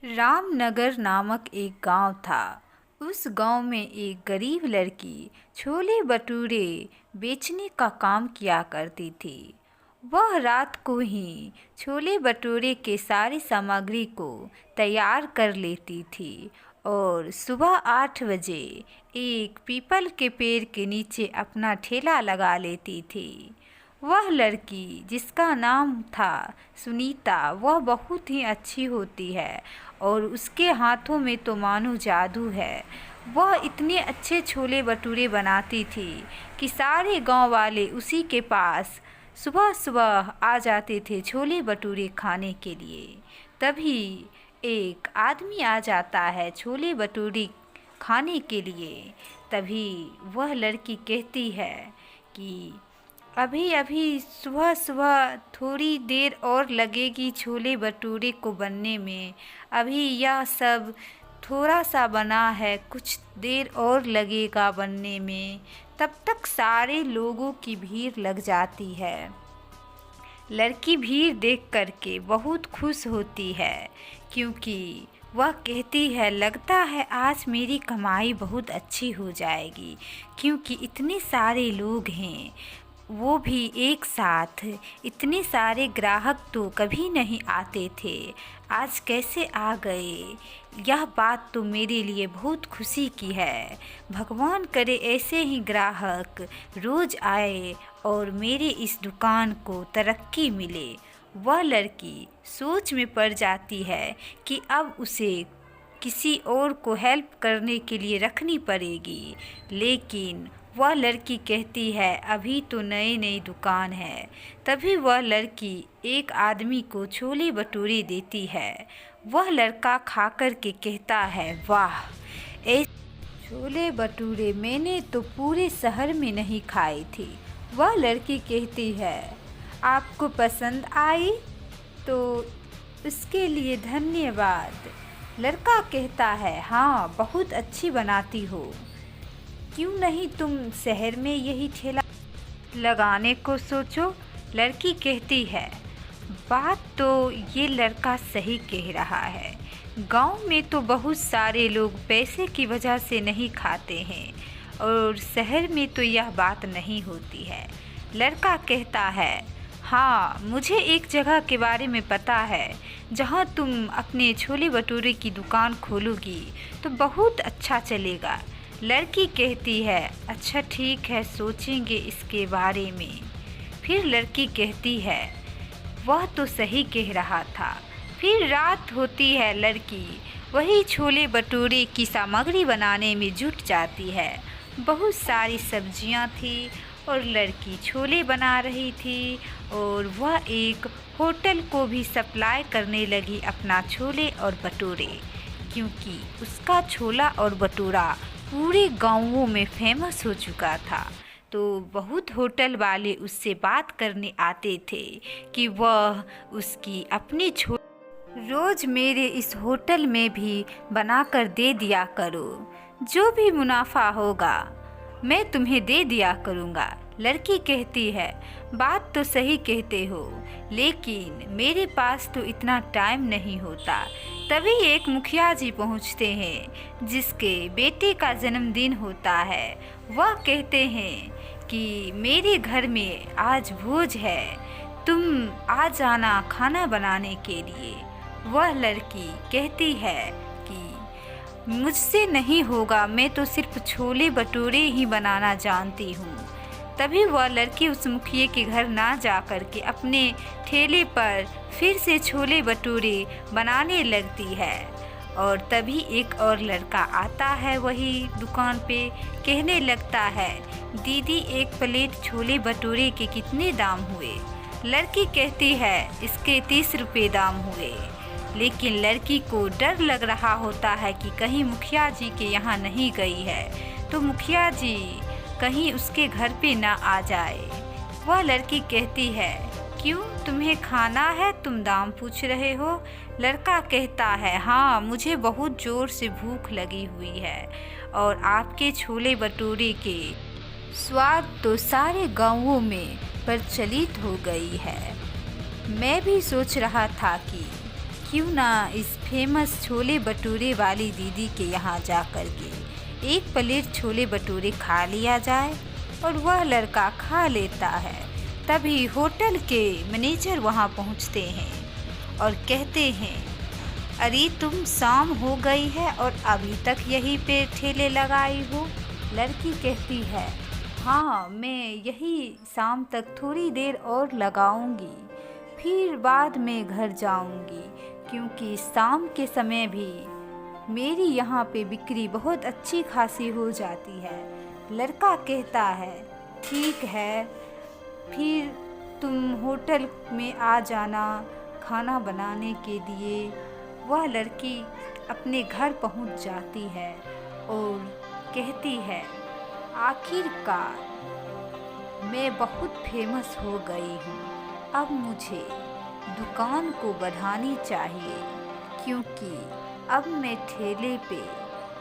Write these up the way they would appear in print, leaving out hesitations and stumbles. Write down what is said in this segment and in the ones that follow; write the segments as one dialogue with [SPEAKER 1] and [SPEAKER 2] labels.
[SPEAKER 1] रामनगर नामक एक गांव था। उस गांव में एक गरीब लड़की छोले भटूरे बेचने का काम किया करती थी। वह रात को ही छोले भटूरे के सारी सामग्री को तैयार कर लेती थी और सुबह 8 बजे एक पीपल के पेड़ के नीचे अपना ठेला लगा लेती थी। वह लड़की, जिसका नाम था सुनीता, वह बहुत ही अच्छी होती है और उसके हाथों में तो मानो जादू है। वह इतने अच्छे छोले भटूरे बनाती थी कि सारे गांव वाले उसी के पास सुबह सुबह आ जाते थे छोले भटूरे खाने के लिए। तभी एक आदमी आ जाता है छोले भटूरे खाने के लिए। तभी वह लड़की कहती है कि अभी अभी सुबह सुबह थोड़ी देर और लगेगी छोले भटूरे को बनने में। अभी यह सब थोड़ा सा बना है, कुछ देर और लगेगा बनने में। तब तक सारे लोगों की भीड़ लग जाती है। लड़की भीड़ देख करके बहुत खुश होती है, क्योंकि वह कहती है लगता है आज मेरी कमाई बहुत अच्छी हो जाएगी, क्योंकि इतने सारे लोग हैं, वो भी एक साथ। इतने सारे ग्राहक तो कभी नहीं आते थे, आज कैसे आ गए। यह बात तो मेरे लिए बहुत खुशी की है। भगवान करे ऐसे ही ग्राहक रोज़ आए और मेरे इस दुकान को तरक्की मिले। वह लड़की सोच में पड़ जाती है कि अब उसे किसी और को हेल्प करने के लिए रखनी पड़ेगी, लेकिन वह लड़की कहती है अभी तो नई नई दुकान है। तभी वह लड़की एक आदमी को छोले भटूरे देती है। वह लड़का खाकर के कहता है वाह, ऐसे छोले भटूरे मैंने तो पूरे शहर में नहीं खाई थी। वह लड़की कहती है आपको पसंद आई तो उसके लिए धन्यवाद। लड़का कहता है हाँ, बहुत अच्छी बनाती हो, क्यों नहीं तुम शहर में यही ठेला लगाने को सोचो। लड़की कहती है बात तो ये लड़का सही कह रहा है, गांव में तो बहुत सारे लोग पैसे की वजह से नहीं खाते हैं और शहर में तो यह बात नहीं होती है। लड़का कहता है हाँ, मुझे एक जगह के बारे में पता है जहाँ तुम अपने छोले भटूरे की दुकान खोलोगी तो बहुत अच्छा चलेगा। लड़की कहती है अच्छा ठीक है, सोचेंगे इसके बारे में। फिर लड़की कहती है वह तो सही कह रहा था। फिर रात होती है, लड़की वही छोले भटूरे की सामग्री बनाने में जुट जाती है। बहुत सारी सब्जियां थी और लड़की छोले बना रही थी और वह एक होटल को भी सप्लाई करने लगी अपना छोले और भटूरे, क्योंकि उसका छोला और भटूरा पूरे गाँवों में फेमस हो चुका था। तो बहुत होटल वाले उससे बात करने आते थे कि वह उसकी अपनी रोज़ मेरे इस होटल में भी बनाकर दे दिया करो, जो भी मुनाफा होगा मैं तुम्हें दे दिया करूँगा। लड़की कहती है बात तो सही कहते हो, लेकिन मेरे पास तो इतना टाइम नहीं होता। तभी एक मुखिया जी पहुँचते हैं जिसके बेटे का जन्मदिन होता है। वह कहते हैं कि मेरे घर में आज भोज है, तुम आ जाना खाना बनाने के लिए। वह लड़की कहती है कि मुझसे नहीं होगा, मैं तो सिर्फ छोले भटूरे ही बनाना जानती हूँ। तभी वह लड़की उस मुखिए के घर ना जा कर के अपने ठेले पर फिर से छोले भटूरे बनाने लगती है। और तभी एक और लड़का आता है वही दुकान पे, कहने लगता है दीदी एक प्लेट छोले भटूरे के कितने दाम हुए। लड़की कहती है इसके 30 रुपये दाम हुए। लेकिन लड़की को डर लग रहा होता है कि कहीं मुखिया जी के यहाँ नहीं गई है तो मुखिया जी कहीं उसके घर पे ना आ जाए। वह लड़की कहती है क्यों, तुम्हें खाना है, तुम दाम पूछ रहे हो। लड़का कहता है हाँ, मुझे बहुत ज़ोर से भूख लगी हुई है और आपके छोले भटूरे के स्वाद तो सारे गाँवों में प्रचलित हो गई है। मैं भी सोच रहा था कि क्यों ना इस फेमस छोले भटूरे वाली दीदी के यहाँ जा कर के एक प्लेट छोले भटूरे खा लिया जाए। और वह लड़का खा लेता है। तभी होटल के मैनेजर वहाँ पहुँचते हैं और कहते हैं, अरे तुम शाम हो गई है और अभी तक यहीं पे ठेले लगाई हो। लड़की कहती है, हाँ मैं यही शाम तक थोड़ी देर और लगाऊंगी, फिर बाद में घर जाऊंगी, क्योंकि शाम के समय भी मेरी यहाँ पे बिक्री बहुत अच्छी खासी हो जाती है। लड़का कहता है, ठीक है, फिर तुम होटल में आ जाना खाना बनाने के लिए। वह लड़की अपने घर पहुँच जाती है और कहती है, आखिरकार मैं बहुत फेमस हो गई हूँ, अब मुझे दुकान को बढ़ानी चाहिए, क्योंकि अब मैं ठेले पे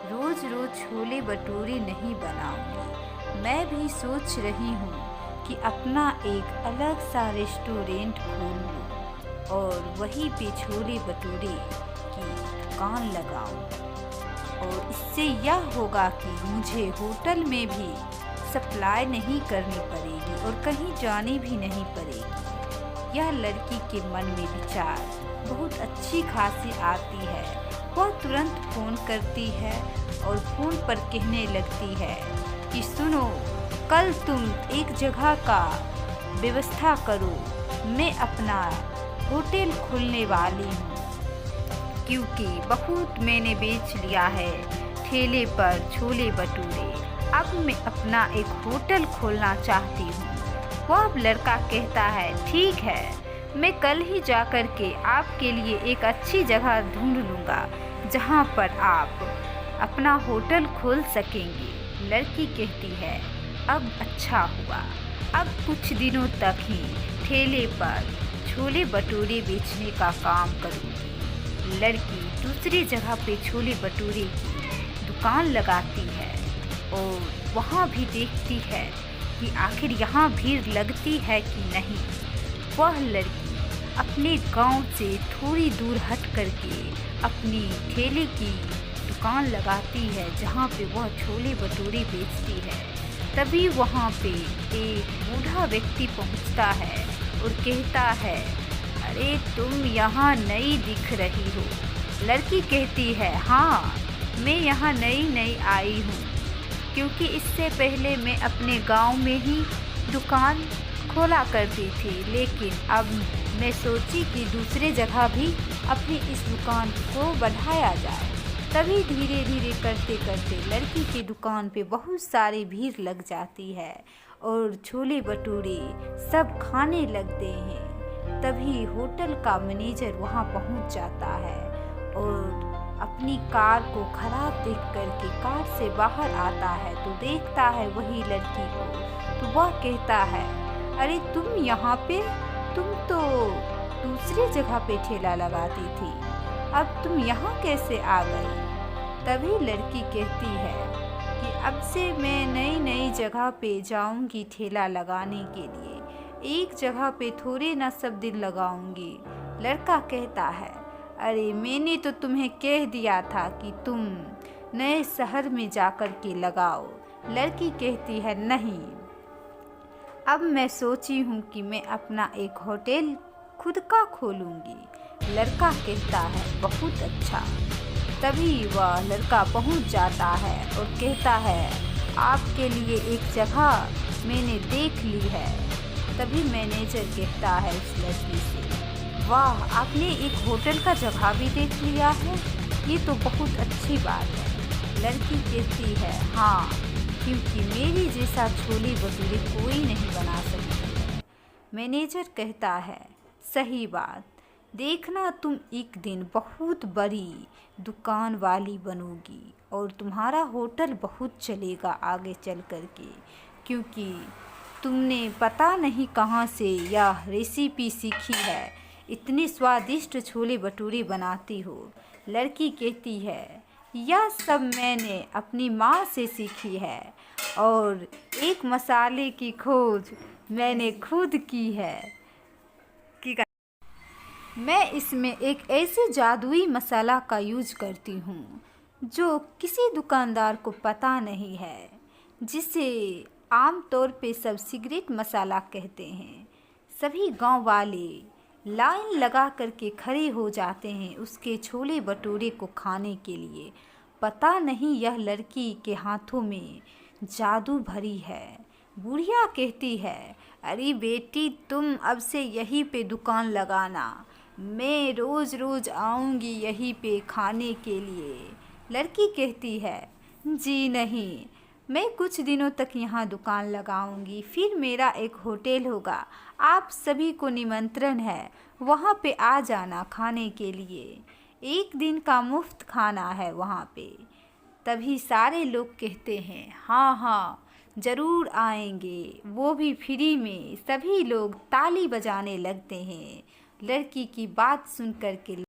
[SPEAKER 1] रोज़ रोज़ छोले भटूरे नहीं बनाऊंगी। मैं भी सोच रही हूँ कि अपना एक अलग सा रेस्टोरेंट खोल लूँ और वहीं पे छोले भटूरे की दुकान लगाऊँ। और इससे यह होगा कि मुझे होटल में भी सप्लाई नहीं करनी पड़ेगी और कहीं जानी भी नहीं पड़ेगी। यह लड़की के मन में विचार बहुत अच्छी खासी आती है। वह तुरंत फ़ोन करती है और फ़ोन पर कहने लगती है कि सुनो, कल तुम एक जगह का व्यवस्था करो, मैं अपना होटल खोलने वाली हूँ, क्योंकि बहुत मैंने बेच लिया है ठेले पर छोले भटूरे। अब मैं अपना एक होटल खोलना चाहती हूँ। वह लड़का कहता है, ठीक है, मैं कल ही जाकर के आपके लिए एक अच्छी जगह ढूंढ लूँगा जहाँ पर आप अपना होटल खोल सकेंगे। लड़की कहती है, अब अच्छा हुआ, अब कुछ दिनों तक ही ठेले पर छोले भटूरे बेचने का काम करूँगी। लड़की दूसरी जगह पे छोले भटूरे की दुकान लगाती है और वहाँ भी देखती है कि आखिर यहाँ भीड़ लगती है कि नहीं। वह लड़की अपने गांव से थोड़ी दूर हट करके अपनी ठेले की दुकान लगाती है, जहाँ पे वह छोले भटूरे बेचती है। तभी वहाँ पे एक बूढ़ा व्यक्ति पहुँचता है और कहता है, अरे तुम यहाँ नई दिख रही हो। लड़की कहती है, हाँ मैं यहाँ नई आई हूँ, क्योंकि इससे पहले मैं अपने गांव में ही दुकान खोला करती थी, लेकिन अब मैं सोची कि दूसरे जगह भी अपनी इस दुकान को बढ़ाया जाए। तभी धीरे धीरे करते करते लड़की की दुकान पे बहुत सारी भीड़ लग जाती है और छोले भटूरे सब खाने लगते हैं। तभी होटल का मैनेजर वहाँ पहुँच जाता है और अपनी कार को खराब देख करके कार से बाहर आता है तो देखता है वही लड़की को। तो वह कहता है, अरे तुम यहाँ पे, तुम तो दूसरी जगह पे ठेला लगाती थी, अब तुम यहाँ कैसे आ गई? तभी लड़की कहती है कि अब से मैं नई जगह पे जाऊँगी ठेला लगाने के लिए, एक जगह पे थोड़े ना सब दिन लगाऊँगी। लड़का कहता है, अरे मैंने तो तुम्हें कह दिया था कि तुम नए शहर में जाकर के लगाओ। लड़की कहती है, नहीं, अब मैं सोची हूँ कि मैं अपना एक होटल खुद का खोलूँगी। लड़का कहता है, बहुत अच्छा। तभी वह लड़का पहुँच जाता है और कहता है, आपके लिए एक जगह मैंने देख ली है। तभी मैनेजर कहता है उस लड़की से, वाह, आपने एक होटल का जगह भी देख लिया है, ये तो बहुत अच्छी बात है। लड़की कहती है, हाँ, क्योंकि मेरी जैसा छोले भटूरे कोई नहीं बना सकती है। मैनेजर कहता है, सही बात, देखना तुम एक दिन बहुत बड़ी दुकान वाली बनोगी और तुम्हारा होटल बहुत चलेगा आगे चल कर के, क्योंकि तुमने पता नहीं कहाँ से यह रेसिपी सीखी है, इतने स्वादिष्ट छोले भटूरे बनाती हो। लड़की कहती है, यह सब मैंने अपनी माँ से सीखी है और एक मसाले की खोज मैंने खुद की है। मैं इसमें एक ऐसे जादुई मसाला का यूज करती हूँ जो किसी दुकानदार को पता नहीं है, जिसे आमतौर पे सब सिगरेट मसाला कहते हैं। सभी गांव वाले लाइन लगा करके खड़े हो जाते हैं उसके छोले भटूरे को खाने के लिए। पता नहीं यह लड़की के हाथों में जादू भरी है। बुढ़िया कहती है, अरे बेटी तुम अब से यहीं पे दुकान लगाना, मैं रोज़ रोज़ आऊँगी यहीं पे खाने के लिए। लड़की कहती है, जी नहीं, मैं कुछ दिनों तक यहाँ दुकान लगाऊंगी, फिर मेरा एक होटल होगा, आप सभी को निमंत्रण है, वहाँ पे आ जाना खाने के लिए, एक दिन का मुफ्त खाना है वहाँ पे। तभी सारे लोग कहते हैं, हाँ हाँ ज़रूर आएंगे, वो भी फ्री में। सभी लोग ताली बजाने लगते हैं। लड़की की बात सुन कर के